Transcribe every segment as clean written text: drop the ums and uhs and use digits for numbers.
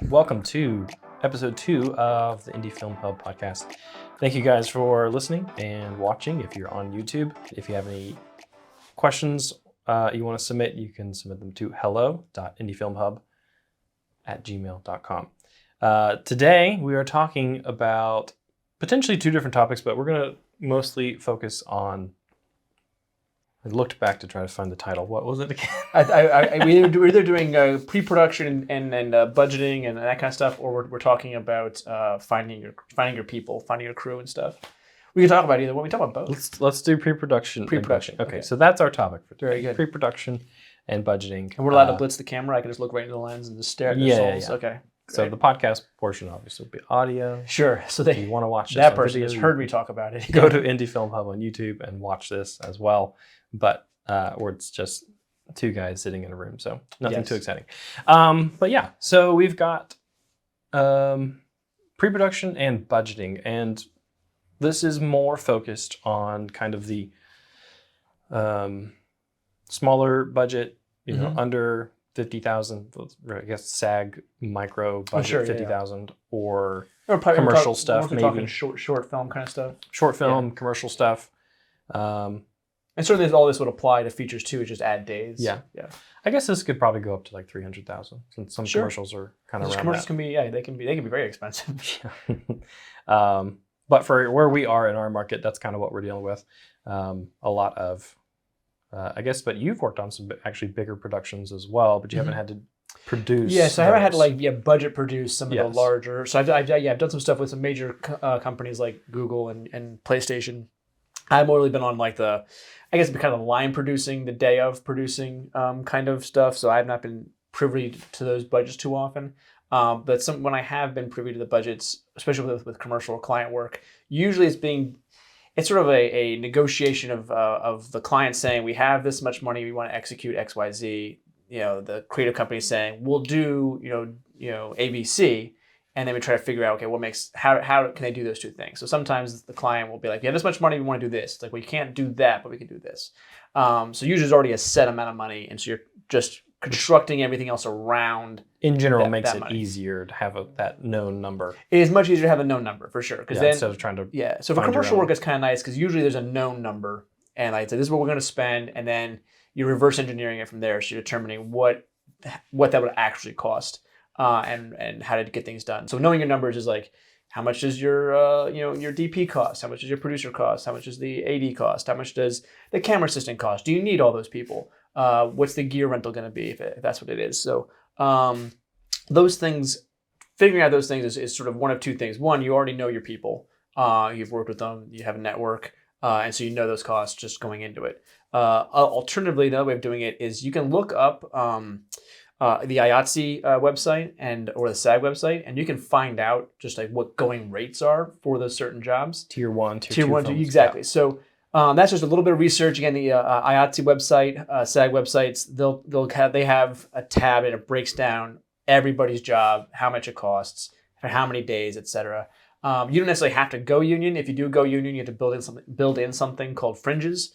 welcome to episode 2 of the Indie Film Hub podcast. Thank you guys for listening and watching. If you're on YouTube, if you have any questions you want to submit, you can submit them to hello.indiefilmhub@gmail.com. Today, we are talking about potentially 2 different topics, but we're going to mostly focus on... I looked back to try to find the title. What was it again? We're either doing pre-production and budgeting and that kind of stuff, or we're talking about finding your people, finding your crew and stuff. We can talk about either one. We talk about both. Let's do pre-production. Pre-production. Okay, so that's our topic for today. Very good. Pre-production and budgeting. And we're allowed to blitz the camera. I can just look right into the lens and just stare at the souls. Yeah. Okay. So Great. the podcast portion obviously will be audio. Sure. So If you want to watch this that on person video, has heard me talk about it. go to Indie Film Hub on YouTube and watch this as well. But or it's just 2 guys sitting in a room, so nothing too exciting. But yeah, so we've got pre-production and budgeting, and this is more focused on kind of the smaller budget, under 50,000. I guess SAG micro budget, 50,000, or commercial stuff, maybe talking short film kind of stuff. Short film, commercial stuff. And certainly all this would apply to features too, just add days. Yeah. I guess this could probably go up to like 300,000, since some commercials are kind of around commercials that. can be they can be very expensive. But for where we are in our market, that's kind of what we're dealing with. A lot of, I guess, but you've worked on some actually bigger productions as well, but you haven't had to produce. Yeah, so I haven't had to budget produce some of the larger. So I've done some stuff with some major companies like Google and PlayStation. I've more really been on the kind of line producing, the day of producing kind of stuff. So I've not been privy to those budgets too often. But when I have been privy to the budgets, especially with commercial or client work, usually it's sort of a negotiation of the client saying, we have this much money, we want to execute X, Y, Z. The creative company saying, we'll do ABC. And then we try to figure out, how can they do those 2 things? So sometimes the client will be like, yeah, this much money, we want to do this. It's like, we can't do that, but we can do this. So usually there's already a set amount of money. And so you're just constructing everything else around. In general, makes it easier to have that known number. It is much easier to have a known number, for sure. Then, instead of trying to so for commercial work, it's kind of nice because usually there's a known number. And like I said, this is what we're going to spend. And then you're reverse engineering it from there. So you're determining what that would actually cost. And how to get things done. So knowing your numbers is like, how much does your DP cost? How much does your producer cost? How much does the AD cost? How much does the camera assistant cost? Do you need all those people? What's the gear rental going to be if that's what it is? So those things, figuring out those things is sort of one of 2 things. One, you already know your people. You've worked with them. You have a network. And so you know those costs just going into it. Alternatively, the other way of doing it is you can look up the IATSE website or the SAG website, and you can find out just like what going rates are for those certain jobs. Tier 1, Tier 2 films. Exactly. Yeah. So that's just a little bit of research. Again, the IATSE website, SAG websites, they have a tab and it breaks down everybody's job, how much it costs, for how many days, etc. You don't necessarily have to go union. If you do go union, you have to build in something called fringes.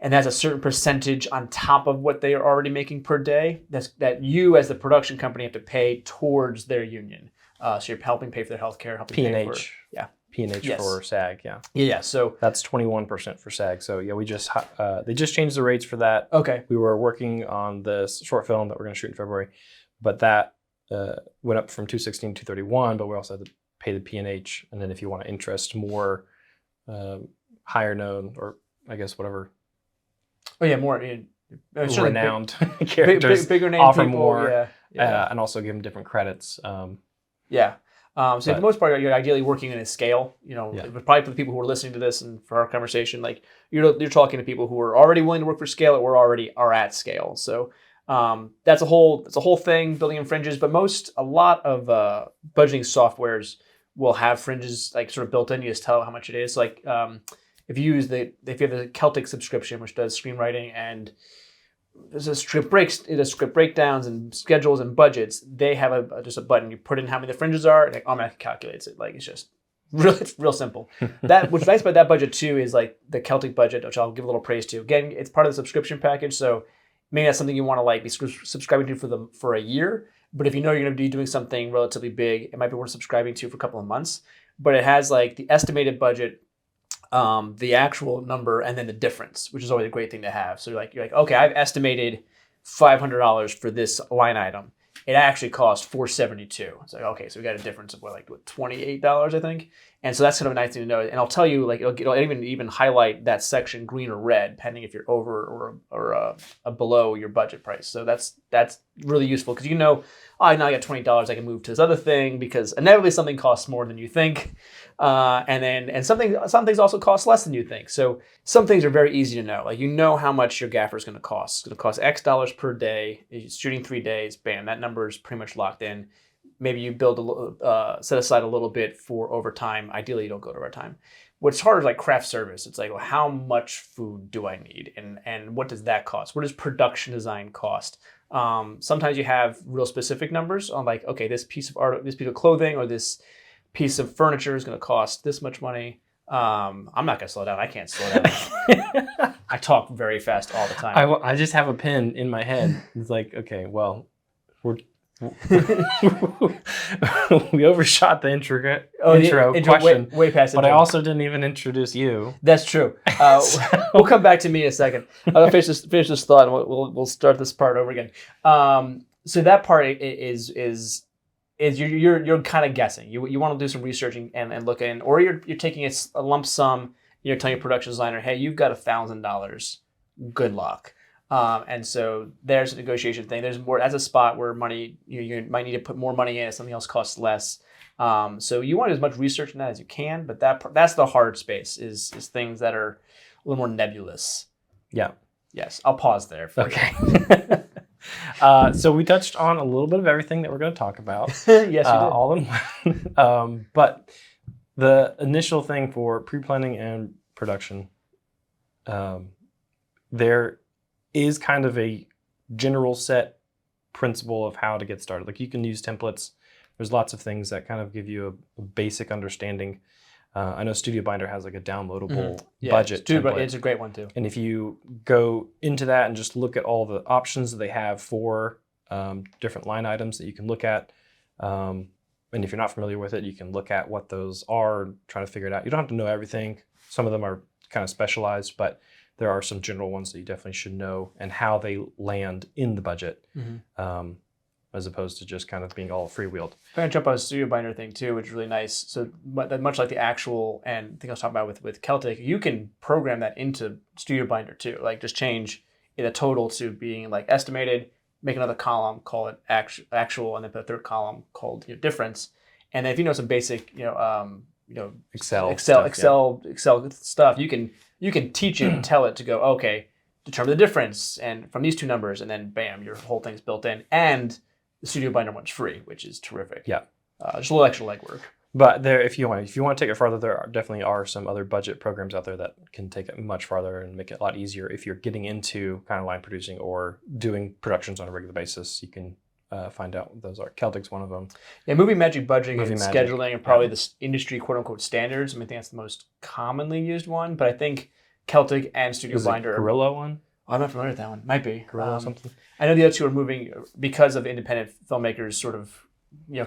And that's a certain percentage on top of what they are already making per day that you as the production company have to pay towards their union. So you're helping pay for their healthcare, helping pay for... Yeah. P&H for SAG, yeah. Yeah, so... That's 21% for SAG. So yeah, they just changed the rates for that. Okay. We were working on this short film that we're going to shoot in February, but that went up from $216 to $231, but we also had to pay the P&H. And then if you want to interest more higher known, or I guess whatever... Oh yeah, more renowned characters, bigger name offer people, more, and also give them different credits. So for the most part, you're ideally working in a scale. Probably for the people who are listening to this and for our conversation, like you're talking to people who are already willing to work for scale or already are at scale. So that's a whole thing, building in fringes. But a lot of budgeting softwares will have fringes like sort of built in. You just tell how much it is. Like if you have the Celtic subscription, which does screenwriting and there's a script breakdowns and schedules and budgets, they have just a button. You put in how many the fringes are, and it automatically calculates it. Like it's real simple. What's nice about that budget too is like the Celtic budget, which I'll give a little praise to. Again, it's part of the subscription package, so maybe that's something you want to be subscribing to for a year. But if you know you're going to be doing something relatively big, it might be worth subscribing to for a couple of months. But it has like the estimated budget, the actual number, and then the difference, which is always a great thing to have. So you're like, okay, I've estimated $500 for this line item. It actually cost $472. It's like, okay, so we got a difference of what, $28, I think. And so that's kind of a nice thing to know. And I'll tell you, like, it'll even highlight that section green or red, depending if you're over or below your budget price. So that's really useful because now I got $20. I can move to this other thing because inevitably something costs more than you think, and some things also cost less than you think. So some things are very easy to know. Like how much your gaffer is going to cost. It's going to cost X dollars per day. You're shooting 3 days. Bam, that number is pretty much locked in. Maybe you set aside a little bit for overtime. Ideally, you don't go to overtime. What's hard is like craft service. It's like, well, how much food do I need, and what does that cost? What does production design cost? Sometimes you have real specific numbers on like, okay, this piece of art, this piece of clothing, or this piece of furniture is going to cost this much money. I'm not going to slow down. I can't slow down. I talk very fast all the time. I just have a pen in my head. It's like, okay, well, we overshot the intro question, way past but I also didn't even introduce you. That's true. We'll come back to me in a second. I'll finish this thought, and we'll start this part over again. So that part is you're kind of guessing. You want to do some researching and look in, or you're taking a lump sum. You're telling your production designer, hey, you've got $1,000. Good luck. And so there's a negotiation thing. There's more. That's a spot where money you might need to put more money in if something else costs less. So you want as much research in that as you can, but that's the hard space is things that are a little more nebulous. Yeah. Yes. I'll pause there. Okay. So we touched on a little bit of everything that we're going to talk about. Yes, you did. All in one. But the initial thing for pre-planning and production, there is kind of a general set principle of how to get started. Like you can use templates. There's lots of things that kind of give you a basic understanding. I know Studio Binder has like a downloadable budget template. It's a great one too. And if you go into that and just look at all the options that they have for different line items that you can look at, and if you're not familiar with it, you can look at what those are and try to figure it out. You don't have to know everything. Some of them are kind of specialized, but there are some general ones that you definitely should know and how they land in the budget, as opposed to just kind of being all freewheeled. I'm going to jump on a Studio Binder thing too, which is really nice. So much like the actual, and I think I was talking about with Celtic, you can program that into Studio Binder too. Like just change the total to being like estimated, make another column, call it actual, and then put a third column called difference. And then if you know some basic, Excel stuff, you can teach it and tell it to go, okay, determine the difference and from these two numbers, and then bam, your whole thing's built in. And the Studio Binder one's free, which is terrific. Yeah. Just a little extra legwork. But if you want to take it farther, there definitely are some other budget programs out there that can take it much farther and make it a lot easier. If you're getting into kind of line producing or doing productions on a regular basis, you can find out what those are. Celtic's one of them. Yeah, Movie Magic budgeting and scheduling are probably the industry quote unquote standards. I think that's the most commonly used one, but I think Celtic and Studio Binder. Gorilla one? Oh, I'm not familiar with that one. Might be. Gorilla something. I know the other two are moving because of independent filmmakers sort of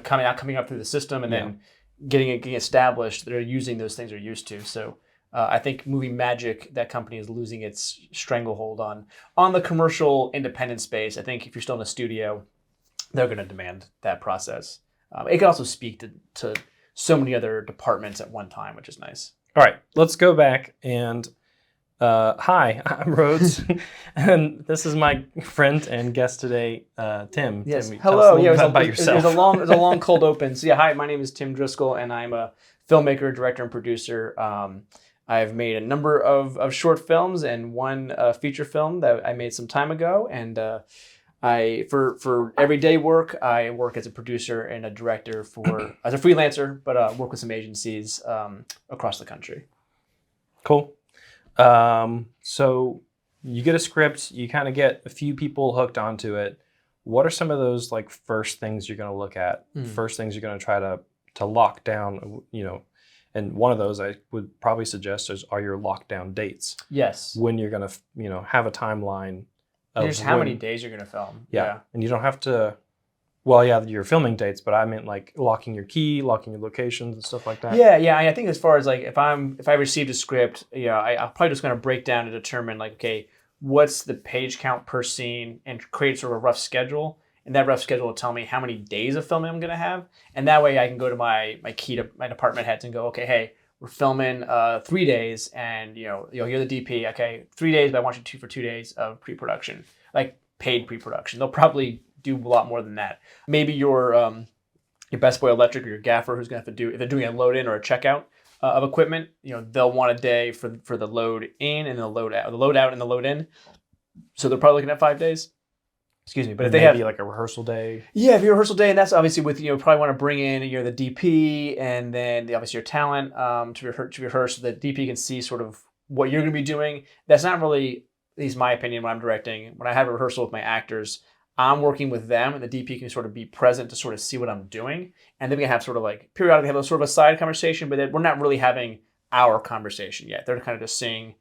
coming up through the system and then getting established. They're using those things they're used to. So I think Movie Magic, that company, is losing its stranglehold on the commercial independent space. I think if you're still in a studio, they're going to demand that process. It can also speak to so many other departments at one time, which is nice. All right, let's go back and hi, I'm Rhodes, and this is my friend and guest today, Tim. Yes, Tim, hello. Tell us about yourself. There's a long cold open. So yeah, hi, my name is Tim Driscoll, and I'm a filmmaker, director, and producer. I've made a number of short films and one feature film that I made some time ago, and for everyday work, I work as a producer and a director as a freelancer, but work with some agencies across the country. Cool. So you get a script, you kind of get a few people hooked onto it. What are some of those like first things you're going to look at? First things you're going to try to lock down, and one of those I would probably suggest are your lockdown dates. Yes. When you're going to, have a timeline. Here's how many days you're going to film. Yeah. And you don't have to Well, yeah, your filming dates, but I meant like locking your key, locking your locations and stuff like that. Yeah. I think as far as like if I received a script, I'm probably just going to break down and determine like, okay, what's the page count per scene, and create sort of a rough schedule. And that rough schedule will tell me how many days of filming I'm going to have, and that way I can go to my department heads and go, okay, hey, we're filming 3 days, and you're the DP. Okay, 3 days, but I want you for 2 days of pre-production, like paid pre-production. They'll probably do a lot more than that. Maybe your best boy electric or your gaffer, who's going to have to do, if they're doing a load in or a checkout of equipment, they'll want a day for the load in and the load out, and the load in. So they're probably looking at 5 days. Excuse me, but if they have like a rehearsal day. Yeah, if you have a rehearsal day, and that's obviously with probably want to bring in the DP and then obviously your talent to rehearse, so the DP can see sort of what you're going to be doing. That's not really, at least my opinion, when I'm directing. When I have a rehearsal with my actors, I'm working with them, and the DP can sort of be present to sort of see what I'm doing, and then we can have sort of like periodically have a sort of a side conversation, but we're not really having our conversation yet. They're kind of just seeing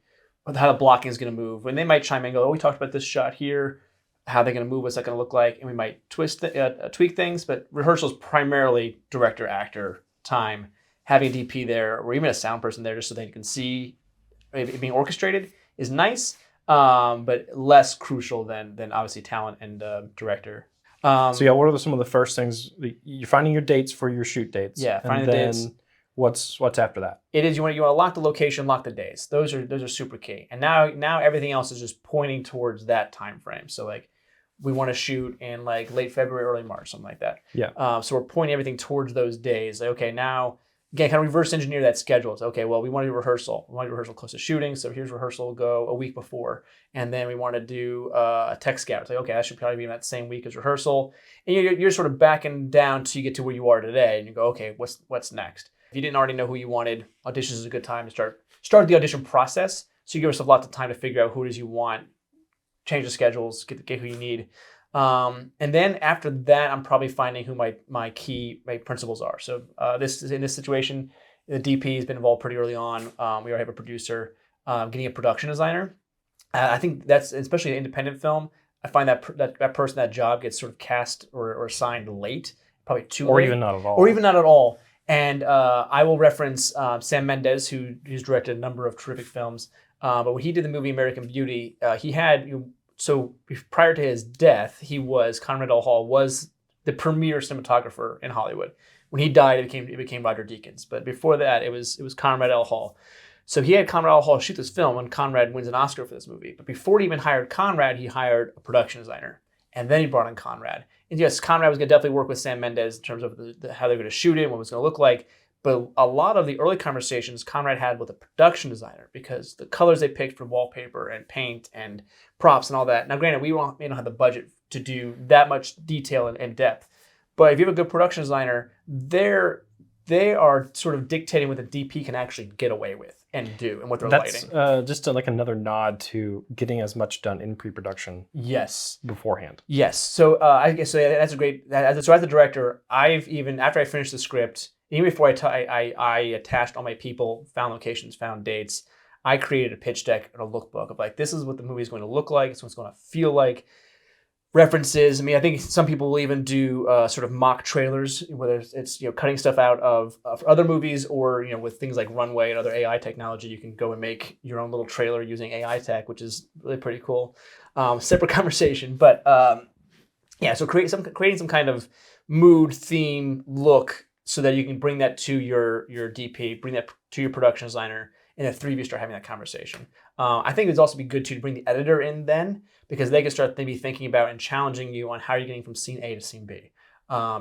how the blocking is going to move, and they might chime in and go, "Oh, we talked about this shot here. How they're going to move, what's that going to look like?" And we might tweak things, but rehearsals primarily director-actor time. Having a DP there, or even a sound person there, just so they can see it being orchestrated, is nice, but less crucial than obviously talent and director. So yeah, what are some of the first things? You're finding your dates for your shoot dates. Yeah, finding the dates. What's after that? It is you want to lock the location, lock the days. Those are super key. And now everything else is just pointing towards that time frame. So like, we want to shoot in like late February, early March, something like that. Yeah. So we're pointing everything towards those days. Like, okay, now again, kind of reverse engineer that schedule. It's okay. Well, we want to do rehearsal. We want to do rehearsal close to shooting. So here's rehearsal. Go a week before, and then we want to do a tech scout. It's like, okay, that should probably be in that same week as rehearsal. And you're sort of backing down till you get to where you are today, and you go, okay, what's next? If you didn't already know who you wanted, auditions is a good time to start the audition process. So you give yourself lots of time to figure out who it is you want, change the schedules, get who you need. And then after that, I'm probably finding who my key principals are. So in this situation, the DP has been involved pretty early on. We already have a producer, getting a production designer. I think that's, especially an independent film, I find that person, that job gets sort of cast or assigned late, probably too late. Or even not at all. Or even not at all. And I will reference Sam Mendes, who's directed a number of terrific films. But when he did the movie American Beauty, he had... So prior to his death, Conrad L. Hall was the premier cinematographer in Hollywood. When he died, it became Roger Deakins. But before that, it was Conrad L. Hall. So he had Conrad L. Hall shoot this film, and Conrad wins an Oscar for this movie. But before he even hired Conrad, he hired a production designer, and then he brought in Conrad. And yes, Conrad was going to definitely work with Sam Mendes in terms of how they're going to shoot it, what it was going to look like. But a lot of the early conversations Conrad had with a production designer, because the colors they picked for wallpaper and paint and props and all that. Now, granted, we may not have the budget to do that much detail and depth, but if you have a good production designer, they are sort of dictating what the DP can actually get away with and do, and what they're lighting. That's just like another nod to getting as much done in pre-production. Yes. Beforehand. Yes. So I guess that's a great. So as a director, after I finished the script, even before I attached all my people, found locations, found dates, I created a pitch deck and a lookbook of like, this is what the movie is going to look like. It's what it's going to feel like. References. I mean, I think some people will even do sort of mock trailers, whether it's cutting stuff out of other movies, or with things like Runway and other AI technology, you can go and make your own little trailer using AI tech, which is really pretty cool. Separate conversation, but yeah. So creating some kind of mood, theme, look, so that you can bring that to your DP, bring that to your production designer, and the three of you start having that conversation. I think it'd also be good to bring the editor in then, because they can start maybe thinking about and challenging you on how you're getting from scene A to scene B,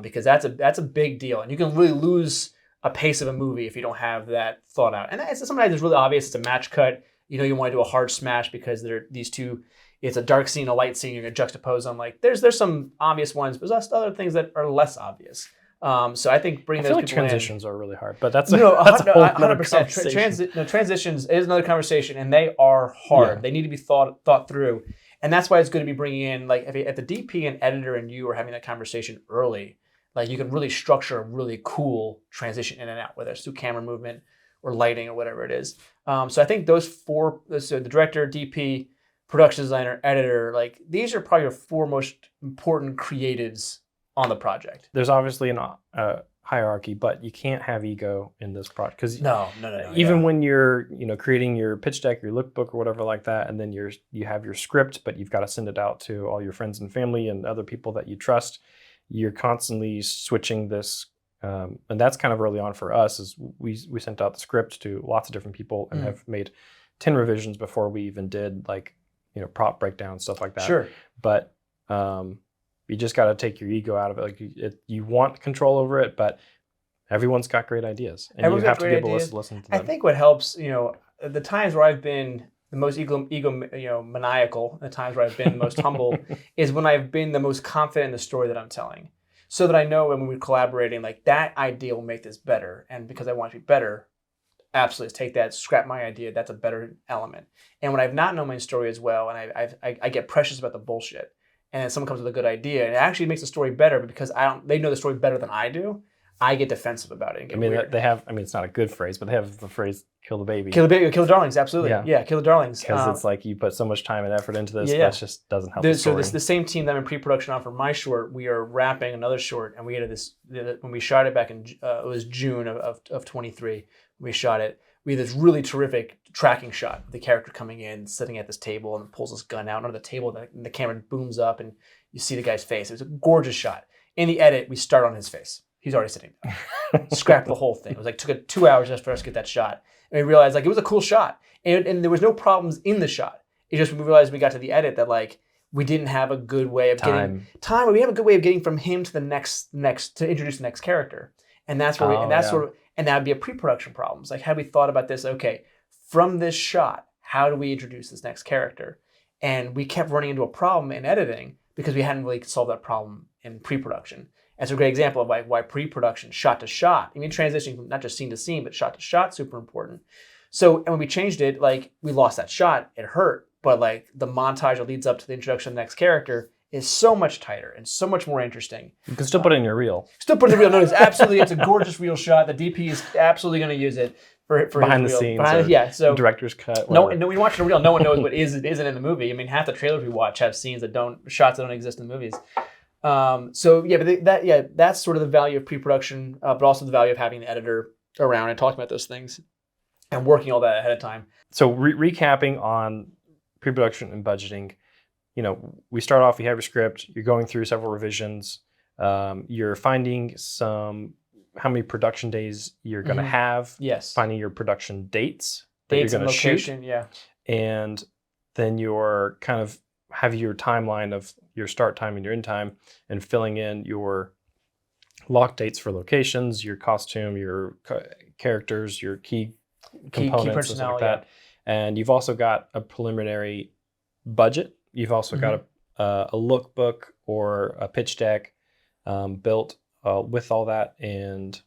because that's a big deal, and you can really lose a pace of a movie if you don't have that thought out. And sometimes it's really obvious. It's a match cut. You want to do a hard smash because they're these two. It's a dark scene, a light scene. You're gonna juxtapose them. Like there's some obvious ones, but there's other things that are less obvious. So I think bringing those people transitions are really hard, but that's a whole 100%. Transitions is another conversation, and they are hard. Yeah. They need to be thought through, and that's why it's good to be bringing in, like, if the DP and editor and you are having that conversation early, like, you can really structure a really cool transition in and out, whether it's through camera movement or lighting or whatever it is. So I think those four, so the director, DP, production designer, editor, like, these are probably your four most important creatives on the project. There's obviously an hierarchy, but you can't have ego in this project because No. even when you're creating your pitch deck, your lookbook or whatever like that, and then you have your script, but you've got to send it out to all your friends and family and other people that you trust. You're constantly switching this, and that's kind of early on for us. Is we sent out the script to lots of different people and have made 10 revisions before we even did prop breakdown, stuff like that. Sure. But you just got to take your ego out of it. Like you want control over it, but everyone's got great ideas, and you have to be able to listen to them. I think what helps, the times where I've been the most ego maniacal, the times where I've been the most humble, is when I've been the most confident in the story that I'm telling, so that I know when we're collaborating, like that idea will make this better, and because I want it to be better, absolutely take that, scrap my idea. That's a better element. And when I've not known my story as well, and I get precious about the bullshit. And then someone comes with a good idea, and it actually makes the story better, but because they know the story better than I do, I get defensive about it and get weird. They have, it's not a good phrase, but they have the phrase "kill the baby." Kill the baby, kill the darlings, absolutely. Yeah, kill the darlings. Because it's like you put so much time and effort into this, that just doesn't help the story. So the same team that I'm in pre-production on for my short, we are wrapping another short, and we had when we shot it back in, it was June of 23, we shot it. We had this really terrific tracking shot of the character coming in, sitting at this table, and pulls his gun out under the table, and the camera booms up, and you see the guy's face. It was a gorgeous shot. In the edit, we start on his face. He's already sitting down. Scrapped the whole thing. It was like took 2 hours just for us to get that shot. And we realized it was a cool shot. And there was no problems in the shot. It just, we realized we got to the edit that we didn't have a good way of getting time. We have a good way of getting from him to the next to introduce the next character. And that's where and that would be a pre-production problem. It's like, had we thought about this, okay, from this shot, how do we introduce this next character? And we kept running into a problem in editing because we hadn't really solved that problem in pre-production. And so a great example of why pre-production, shot to shot, transitioning from not just scene to scene, but shot to shot, super important. So, and when we changed it, we lost that shot, it hurt, but the montage that leads up to the introduction of the next character is so much tighter and so much more interesting. You can still put it in your reel. Still put it in the reel. No, it's a gorgeous reel shot. The DP is absolutely going to use it for behind the scenes. So director's cut. No, we watch the reel. No one knows what isn't in the movie. Half the trailers we watch have scenes shots that don't exist in the movies. That's sort of the value of pre-production, but also the value of having the editor around and talking about those things and working all that ahead of time. So recapping on pre-production and budgeting, we start off, you have your script, you're going through several revisions, you're finding how many production days you're going to have, finding your production dates that you're going to shoot, and then you're kind of have your timeline of your start time and your end time, and filling in your lock dates for locations, your costume, your characters, your key components, key personnel, and stuff like that. And you've also got a preliminary budget. You've also got a lookbook or a pitch deck built with all that. And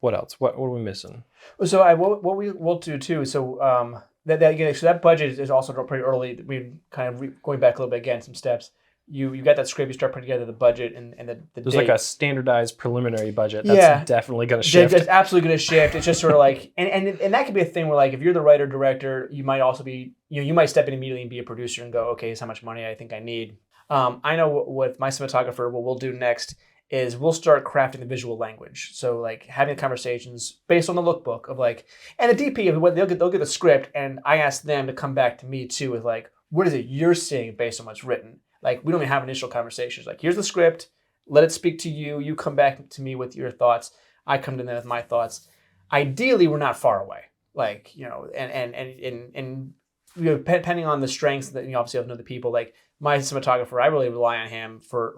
what else? What are we missing? So what we will do too. So that budget is also pretty early. We kind of going back a little bit again, some steps. You got that script. You start putting together the budget and the there's date. A standardized preliminary budget. That's definitely going to shift. It's absolutely going to shift. It's just sort of and that could be a thing where if you're the writer director, you might also be you might step in immediately and be a producer and go, okay, here's how much money I think I need. I know what my cinematographer, what we'll do next is we'll start crafting the visual language. So having conversations based on the lookbook of and the DP, they'll get the script, and I ask them to come back to me too with what is it you're seeing based on what's written. We don't even have initial conversations. Here's the script, let it speak to you. You come back to me with your thoughts. I come to them with my thoughts. Ideally, we're not far away. And depending on the strengths that obviously I know the people. My cinematographer, I really rely on him for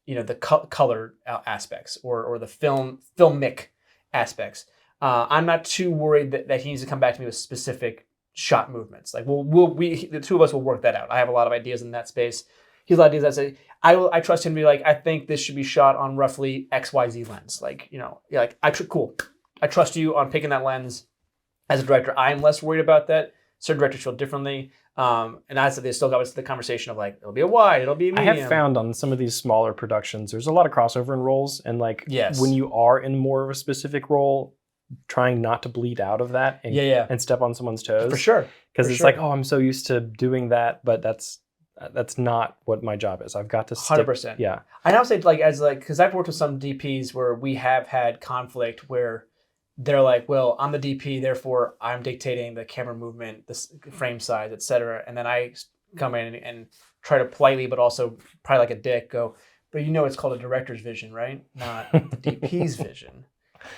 the color aspects or the filmic aspects. I'm not too worried that he needs to come back to me with specific shot movements. The two of us will work that out. I have a lot of ideas in that space. He has a lot of ideas that say, I trust him to be I think this should be shot on roughly XYZ lens. Cool. I trust you on picking that lens. As a director, I'm less worried about that. Certain directors feel differently. And I said they still got the conversation of it'll be a wide, it'll be a medium. I have found on some of these smaller productions, there's a lot of crossover in roles, and when you are in more of a specific role, trying not to bleed out of that and step on someone's toes. For sure. Because it's I'm so used to doing that, but that's That's not what my job is. I've got to 100%. Yeah. I now say because I've worked with some DPs where we have had conflict where they're like, well, I'm the DP, therefore I'm dictating the camera movement, the frame size, etc. And then I come in and try to politely, but also probably like a dick, go, but it's called a director's vision, right? Not the DP's vision.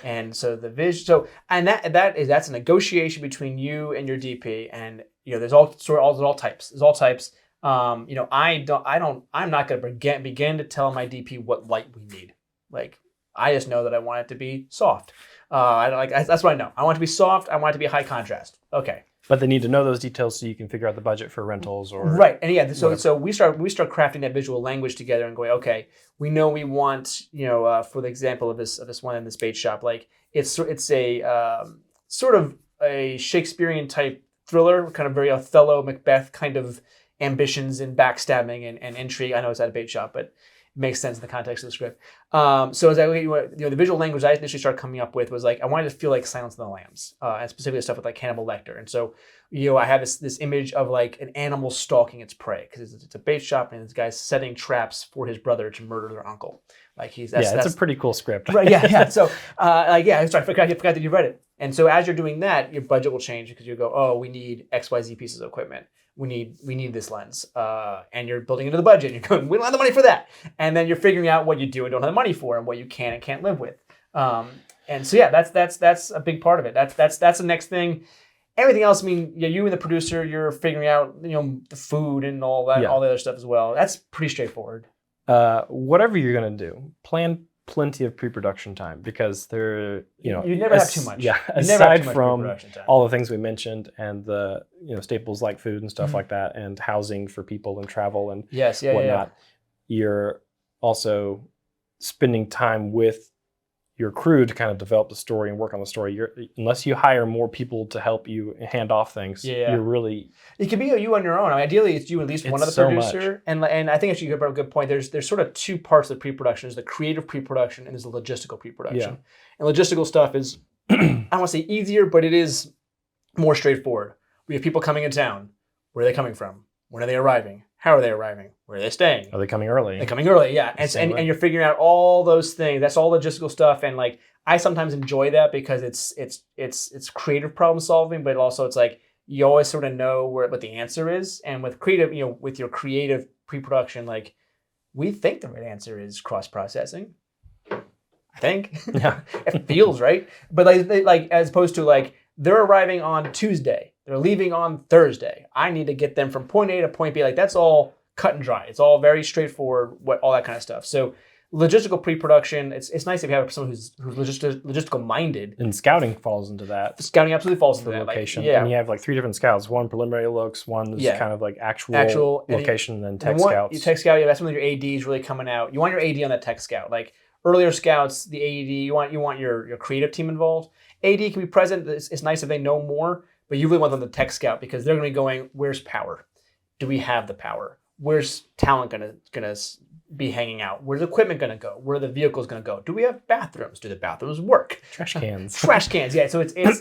And so the vision, and that's a negotiation between you and your DP, and there's all types. There's all types. I'm not going to begin to tell my DP what light we need. Like, I just know that I want it to be soft. That's what I know. I want it to be soft. I want it to be high contrast. Okay. But they need to know those details so you can figure out the budget for rentals or right. And so we start crafting that visual language together and going, okay, we know we want, for the example of this one in this bait shop, like it's a sort of a Shakespearean type thriller, kind of very Othello, Macbeth kind of ambitions and backstabbing and intrigue. I know it's at a bait shop, but it makes sense in the context of the script. So as the visual language I initially started coming up with was like, I wanted to feel like Silence of the Lambs, and specifically stuff with like Hannibal Lecter. And so, I have this image of like an animal stalking its prey because it's a bait shop and this guy's setting traps for his brother to murder their uncle. Like it's a pretty cool script. Right. Yeah. So, sorry, I forgot that you read it. And so as you're doing that, your budget will change because you go, oh, we need XYZ pieces of equipment. We need this lens, and you're building into the budget. And you're going, we don't have the money for that, and then you're figuring out what you do and don't have the money for, and what you can and can't live with. And so that's a big part of it. That's the next thing. Everything else, you and the producer, you're figuring out the food and all that, all the other stuff as well. That's pretty straightforward. Whatever you're gonna do, plan plenty of pre-production time because you never have too much. Yeah, aside from all the things we mentioned and the staples like food and stuff like that, and housing for people and travel and whatnot, you're also spending time with your crew to kind of develop the story and work on the story. Unless you hire more people to help you hand off things, you're really... It can be you on your own. Ideally, it's you and at least one other producer. And I think actually you brought up a good point. There's sort of two parts of pre-production. There's the creative pre-production and there's the logistical pre-production. Yeah. And logistical stuff is, I don't want to say easier, but it is more straightforward. We have people coming in town. Where are they coming from? When are they arriving? How are they arriving? Where are they staying? Are they coming early? They're coming early, yeah. And you're figuring out all those things. That's all logistical stuff. And like I sometimes enjoy that because it's creative problem solving, but also it's like you always sort of know what the answer is. And with creative, with your creative pre-production, like we think the right answer is cross-processing. I think. Yeah. It feels right. But like as opposed to like they're arriving on Tuesday. They're leaving on Thursday. I need to get them from point A to point B. Like that's all cut and dry. It's all very straightforward. All that kind of stuff. So logistical pre-production. It's nice if you have someone who's logistical minded. And scouting falls into that. Scouting absolutely falls into that. Location. Like, and you have like 3 different scouts. One preliminary looks. One is kind of like actual location, and then tech scouts. You tech scout. That's when your AD is really coming out. You want your AD on that tech scout. Like earlier scouts, the AD. You want your creative team involved. AD can be present. It's nice if they know more. But you really want them to tech scout because they're going to be going, where's power? Do we have the power? Where's talent going to be hanging out? Where's equipment going to go? Where are the vehicles going to go? Do we have bathrooms? Do the bathrooms work? Trash cans. Trash cans, yeah. So it's that's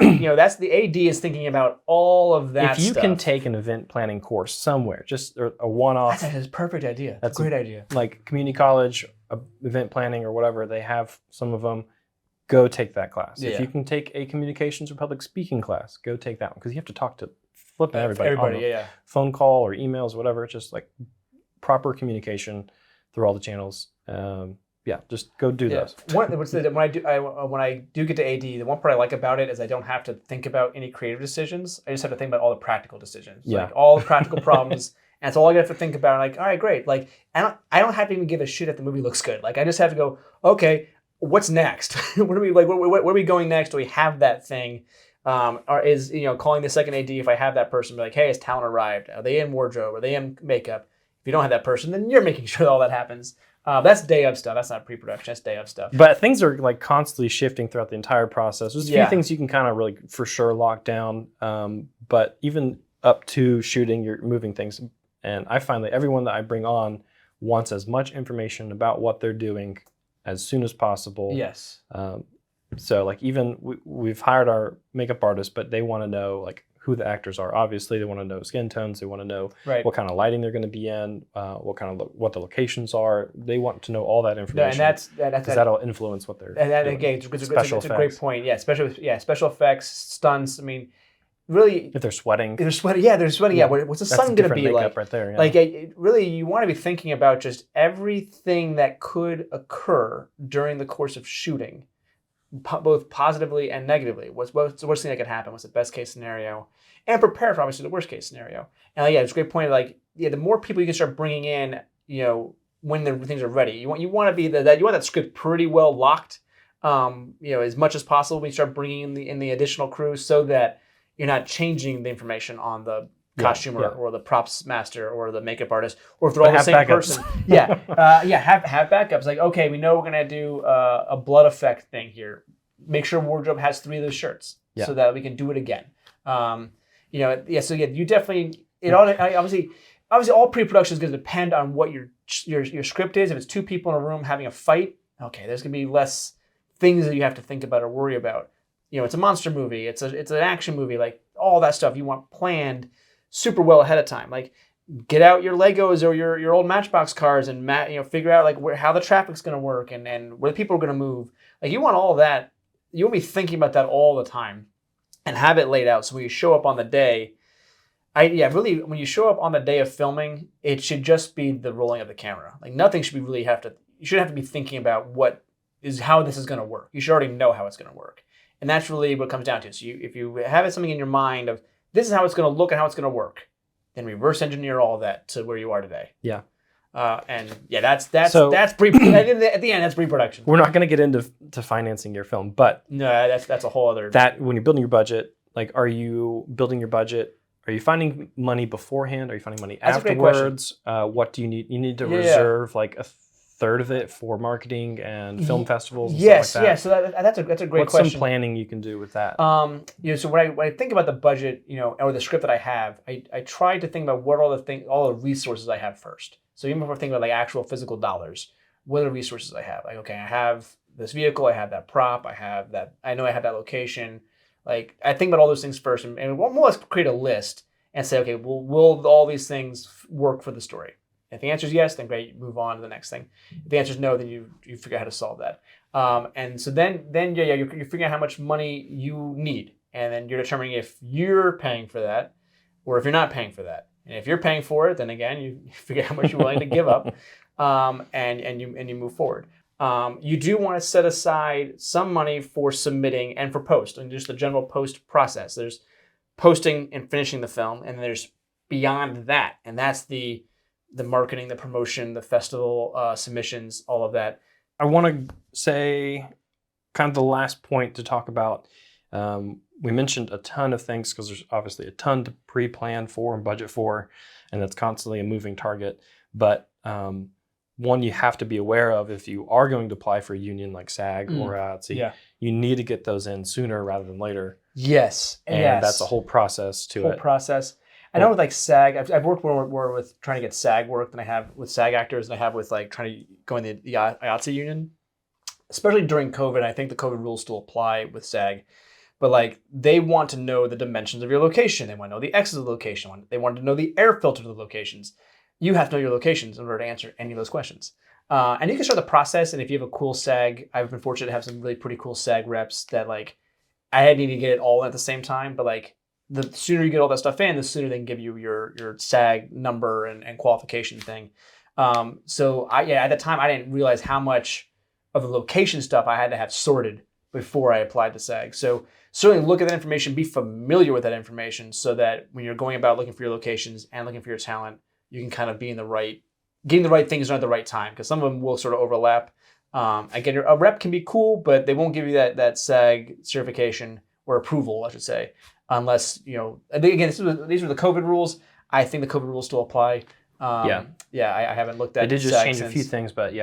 the AD is thinking about all of that stuff. If you can take an event planning course somewhere, just a one-off. That's a perfect idea. That's a great idea. Like community college, event planning or whatever, they have some of them. Go take that class. Yeah. If you can take a communications or public speaking class, go take that one because you have to talk to flipping everybody. Phone call or emails, whatever. It's just like proper communication through all the channels. Just go do those. When I do get to AD, the one part I like about it is I don't have to think about any creative decisions. I just have to think about all the practical decisions, like all the practical problems. And that's all I have to think about. Like, all right, great. Like, I don't have to even give a shit if the movie looks good. Like, I just have to go, okay. What's next? Where are we going next? Do we have that thing? Or is calling the second AD if I have that person, be like, hey, has talent arrived? Are they in wardrobe? Are they in makeup? If you don't have that person, then you're making sure that all that happens. That's day of stuff. That's not pre-production. That's day of stuff. But things are like constantly shifting throughout the entire process. There's a few things you can kind of really for sure lock down. But even up to shooting, you're moving things. And I find that everyone that I bring on wants as much information about what they're doing as soon as possible. Yes. So like even we've hired our makeup artist, but they want to know like who the actors are. Obviously, they want to know skin tones. They want to know Right. what kind of lighting they're going to be in, what the locations are. They want to know all that No, information. and that's because that'll influence what they're and that, doing. again, it's Special a great effects. point. Yeah, special effects, stunts. I mean, really, If they're sweating, they're sweating. Yeah, they're sweating. Yeah, what's the that's sun going to different be makeup like? right there. Yeah. Like, really, you want to be thinking about just everything that could occur during the course of shooting, both positively and negatively. What's the worst thing that could happen? What's the best case scenario? And prepare for obviously the worst case scenario. And it's a great point. Like, the more people you can start bringing in, when the things are ready, you want to be you want that script pretty well locked, as much as possible when you start bringing in the additional crew, so that you're not changing the information on the costumer or the props master or the makeup artist, or if they're all the same backups. person. Have backups. Like, okay, we know we're gonna do a blood effect thing here. Make sure wardrobe has 3 of those shirts so that we can do it again. So you definitely obviously all pre-production is going to depend on what your script is. If it's 2 people in a room having a fight, okay, there's going to be less things that you have to think about or worry about. It's a monster movie. It's an action movie. Like, all that stuff you want planned super well ahead of time. Like, get out your Legos or your old Matchbox cars and figure out like how the traffic's going to work and where the people are going to move. Like, you want all of that. You want to be thinking about that all the time and have it laid out. So when you show up on the day, really, when you show up on the day of filming, it should just be the rolling of the camera. Like, nothing should be you shouldn't have to be thinking about how this is going to work. You should already know how it's going to work. And that's really what it comes down to. So if you have something in your mind of this is how it's going to look and how it's going to work, then reverse engineer all of that to where you are today. Yeah. That's at the end, that's pre-production. We're not going to get into financing your film, but no, that's a whole other. That when you're building your budget, like, are you building your budget? Are you finding money beforehand? Are you finding money afterwards? What do you need? You need to reserve like a third of it for marketing and film festivals. And stuff like that. So that's a great What's question. some planning you can do with that? So when I think about the budget, or the script that I have, I try to think about what all the resources I have first. So even before thinking about like actual physical dollars, what are the resources I have? Like, okay, I have this vehicle, I have that prop, I know I have that location. Like, I think about all those things first and more or less create a list and say, okay, will all these things work for the story? If the answer is yes, then great, move on to the next thing. If the answer is no, then you figure out how to solve that. And so then you're figuring out how much money you need, and then you're determining if you're paying for that or if you're not paying for that. And if you're paying for it, then again, you figure out how much you're willing to give up, and you move forward. You do want to set aside some money for submitting and for post, and just the general post process. There's posting and finishing the film, and there's beyond that, and that's the marketing, the promotion, the festival submissions, all of that. I want to say kind of the last point to talk about. We mentioned a ton of things because there's obviously a ton to pre-plan for and budget for, and that's constantly a moving target. But one you have to be aware of if you are going to apply for a union like SAG or IATSE, you need to get those in sooner rather than later. Yes. And that's a whole process to it. I know with like SAG, I've worked more with trying to get SAG work than I have with SAG actors than I have with like trying to go in the IATSE union, especially during COVID. I think the COVID rules still apply with SAG, but like they want to know the dimensions of your location. They want to know the X's of the location. They want to know the air filter of the locations. You have to know your locations in order to answer any of those questions. And you can start the process. And if you have a cool SAG, I've been fortunate to have some really pretty cool SAG reps that like I had need to get it all at the same time, but like the sooner you get all that stuff in, the sooner they can give you your SAG number and qualification thing. So at the time I didn't realize how much of the location stuff I had to have sorted before I applied to SAG. So certainly look at that information, be familiar with that information so that when you're going about looking for your locations and looking for your talent, you can kind of be getting the right things done at the right time, because some of them will sort of overlap. Again, a rep can be cool, but they won't give you that SAG certification or approval, I should say, unless, again, these were the COVID rules. I think the COVID rules still apply. I haven't looked at They did just SAG change since. a few things, but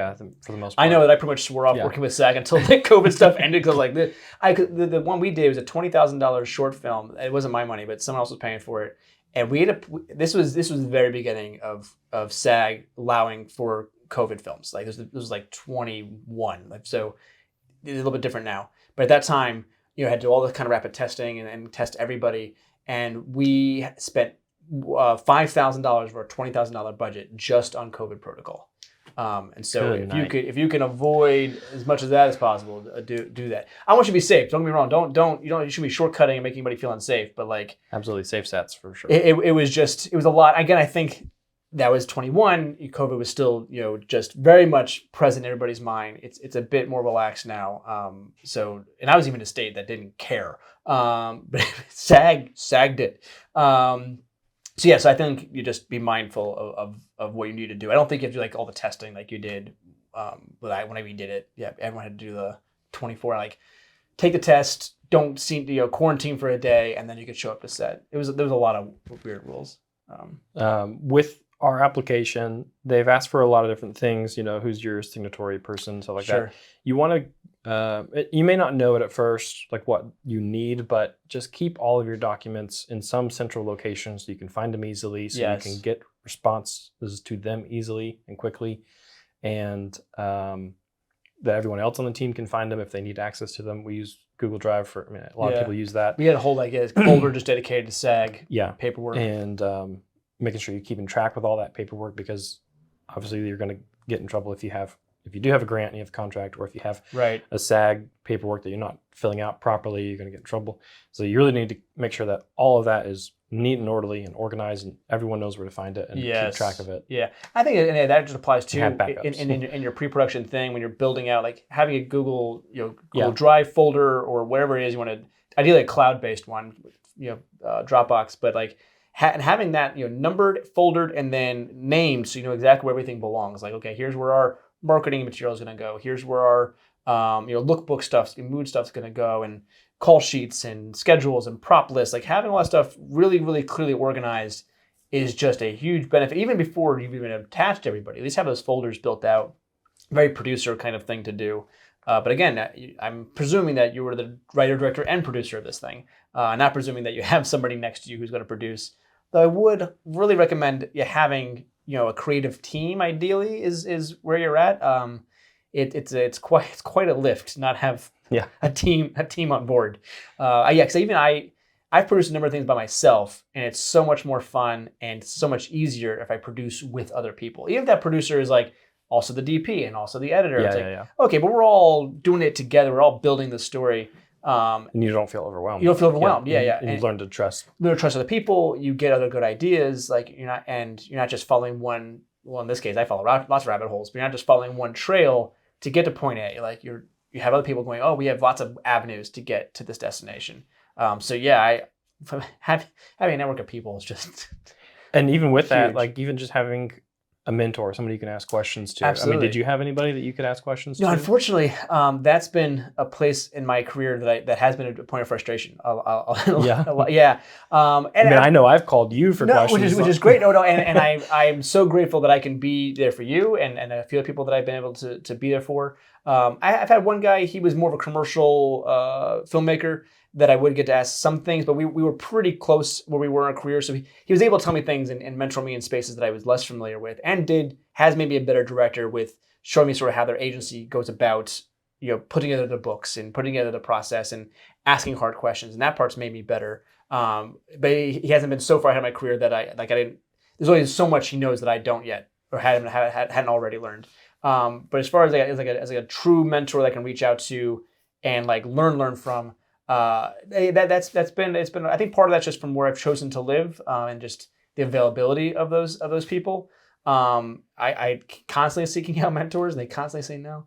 for the most part. I know that I pretty much swore off working with SAG until the COVID stuff ended, because like the one we did was a $20,000 short film. It wasn't my money, but someone else was paying for it. And this was the very beginning of SAG allowing for COVID films. Like this was like 21. So it's a little bit different now. But at that time, you had to do all the kind of rapid testing and test everybody. and we spent $5,000 for a $20,000 budget just on COVID protocol. And so if you can avoid as much of that as possible, do that. I want you to be safe. Don't get me wrong. You should be shortcutting and making anybody feel unsafe. But like absolutely safe sets for sure. It was a lot. Again, I think that was 21. COVID was still just very much present in everybody's mind. It's a bit more relaxed now. And I was even a state that didn't care. But SAG did. So I think you just be mindful of what you need to do. I don't think you have to do like all the testing like you did whenever you did it. Yeah, everyone had to do the 24. Like, take the test, don't quarantine for a day, and then you could show up to set. There was a lot of weird rules. With our application, they've asked for a lot of different things. Who's your signatory person, stuff like that. You want to. You may not know it at first, like what you need, but just keep all of your documents in some central location so you can find them easily, so you can get responses to them easily and quickly, and that everyone else on the team can find them if they need access to them. We use Google Drive a lot of people use that. We had a whole folder just dedicated to SAG paperwork. And making sure you're keeping track with all that paperwork, because obviously you're going to get in trouble if you do have a grant and you have a contract, or if you have a SAG paperwork that you're not filling out properly, you're going to get in trouble. So you really need to make sure that all of that is neat and orderly and organized, and everyone knows where to find it and keep track of it. Yeah, I think that just applies to in your pre-production thing when you're building out, like having a Google Drive folder or whatever it is you want to, ideally a cloud-based one, Dropbox, but like having that numbered, foldered, and then named so you know exactly where everything belongs. Like, okay, here's where our marketing material is going to go. Here's where our lookbook stuff, mood stuff's going to go, and call sheets and schedules and prop lists. Like having all that stuff really, really clearly organized is just a huge benefit. Even before you've even attached everybody, at least have those folders built out. Very producer kind of thing to do. But again, I'm presuming that you were the writer, director, and producer of this thing. Not presuming that you have somebody next to you who's going to produce. Though I would really recommend you having a creative team. Ideally, is where you're at. It's quite a lift not have a team on board. Because even I've produced a number of things by myself, and it's so much more fun and so much easier if I produce with other people. Even if that producer is like also the DP and also the editor. Okay, but we're all doing it together. We're all building the story. And you don't feel overwhelmed. You don't feel overwhelmed. And you learn to trust. Learn to trust other people. You get other good ideas. Like you're not just following one. Well, in this case, I follow lots of rabbit holes, but you're not just following one trail to get to point A. Like you have other people going, oh, we have lots of avenues to get to this destination. Having a network of people is just. And even with huge. that, like even just having a mentor, somebody you can ask questions to. Absolutely. I mean, did you have anybody that you could ask questions to? No, unfortunately, that's been a place in my career that has been a point of frustration. I know I've called you for questions, which is great. And I'm so grateful that I can be there for you and a few other people that I've been able to be there for. I've had one guy. He was more of a commercial filmmaker that I would get to ask some things, but we were pretty close where we were in our career. So he was able to tell me things and mentor me in spaces that I was less familiar with, and has maybe a better director with showing me sort of how their agency goes about, putting together the books and putting together the process and asking hard questions. And that part's made me better. But he hasn't been so far ahead of my career that I didn't, there's only so much he knows that I don't yet, or hadn't already learned. But as far as as a true mentor that I can reach out to and like learn from, that's been I think part of that's just from where I've chosen to live and just the availability of those people. I constantly seeking out mentors, and they constantly say no.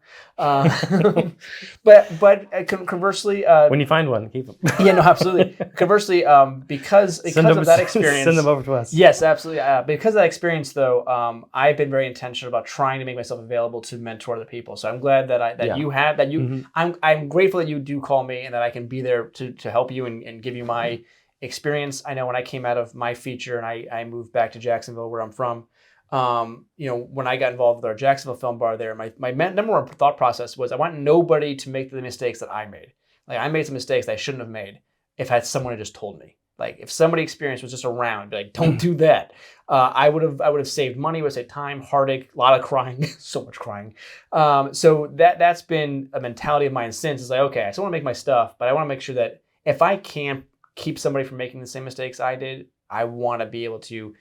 But conversely, when you find one, keep them. Yeah, no, absolutely. Conversely, because of that experience, send them over to us. Yes, absolutely. Because of that experience, though, I've been very intentional about trying to make myself available to mentor other people. So I'm glad that you have that. I'm grateful that you do call me and that I can be there to help you and give you my experience. I know when I came out of my feature and I moved back to Jacksonville, where I'm from. When I got involved with our Jacksonville Film Bar there, my number one thought process was I want nobody to make the mistakes that I made. Like I made some mistakes that I shouldn't have made if I had someone who just told me. Like if somebody experienced was just around, be like, don't do that. I would have saved money, would have saved time, heartache, a lot of crying, so much crying. So that's been a mentality of mine since. It's like, okay, I still want to make my stuff, but I want to make sure that if I can keep somebody from making the same mistakes I did, I want to be able to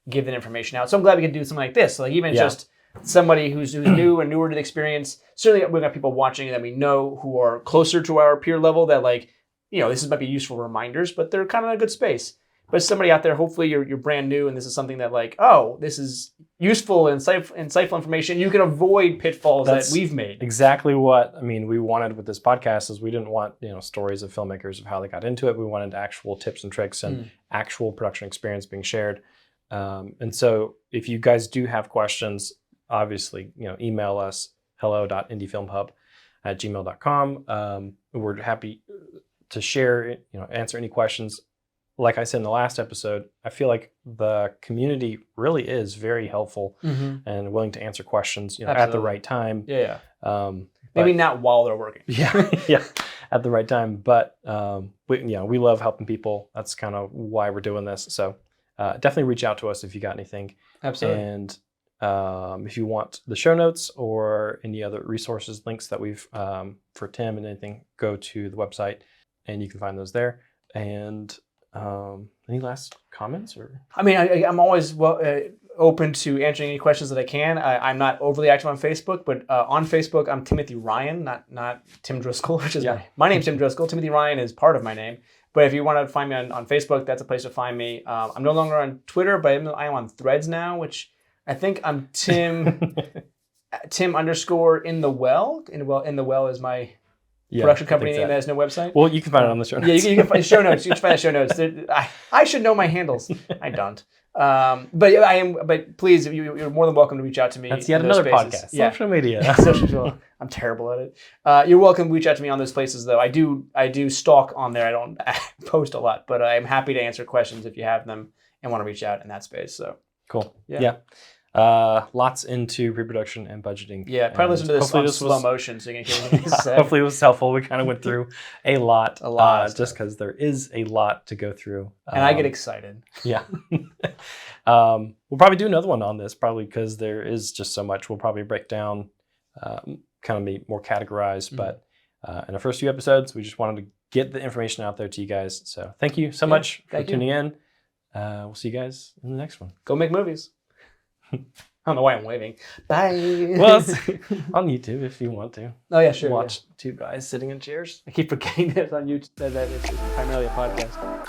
give that information out. So I'm glad we can do something like this. So like even just somebody who's new and newer to the experience. Certainly we've got people watching that we know who are closer to our peer level that like, this might be useful reminders, but they're kind of in a good space. But somebody out there, hopefully you're brand new and this is something that like, oh, this is useful and insightful information. You can avoid pitfalls that we've made. Exactly what we wanted with this podcast is we didn't want stories of filmmakers of how they got into it. We wanted actual tips and tricks and actual production experience being shared. And so if you guys do have questions, obviously email us hello.indiefilmhub@gmail.com. We're happy to share, answer any questions. Like I said in the last episode, I feel like the community really is very helpful and willing to answer questions, at the right time. Yeah. Maybe not while they're working. Yeah, at the right time. But we love helping people. That's kind of why we're doing this. So definitely reach out to us if you got anything. Absolutely. And if you want the show notes or any other resources, links that we've for Tim and anything, go to the website and you can find those there. And any last comments? Or I'm always open to answering any questions that I can. I'm not overly active on Facebook, but on Facebook I'm Timothy Ryan, not Tim Driscoll, which is my name's Tim Driscoll. Timothy Ryan is part of my name. But if you want to find me on Facebook, that's a place to find me. I'm no longer on Twitter, but I am on Threads now, which I think I'm Tim _in_the_well. In the well is my production company name that has no website. Well, you can find it on the show notes. Yeah, you can find show notes. You can find the show notes. I should know my handles. I don't. But please, you're more than welcome to reach out to me. That's yet another podcast. Yeah. Social media. Social. I'm terrible at it. You're welcome to reach out to me on those places, though. I do stalk on there. I don't post a lot, but I'm happy to answer questions if you have them and want to reach out in that space. So cool. Yeah. Lots into pre-production and budgeting. Yeah, probably listen to this on slow motion so you can hear what say. Hopefully it was helpful. We kind of went through a lot just because there is a lot to go through. And I get excited. Yeah. We'll probably do another one on this, probably because there is just so much. We'll probably break down, kind of be more categorized. But in the first few episodes, we just wanted to get the information out there to you guys. So thank you so much for tuning in. We'll see you guys in the next one. Go make movies. I don't know why I'm waving. Bye. Well, it's on YouTube if you want to. Oh, yeah, sure. Watch two guys sitting in chairs. I keep forgetting that it's on YouTube, that it's primarily a podcast.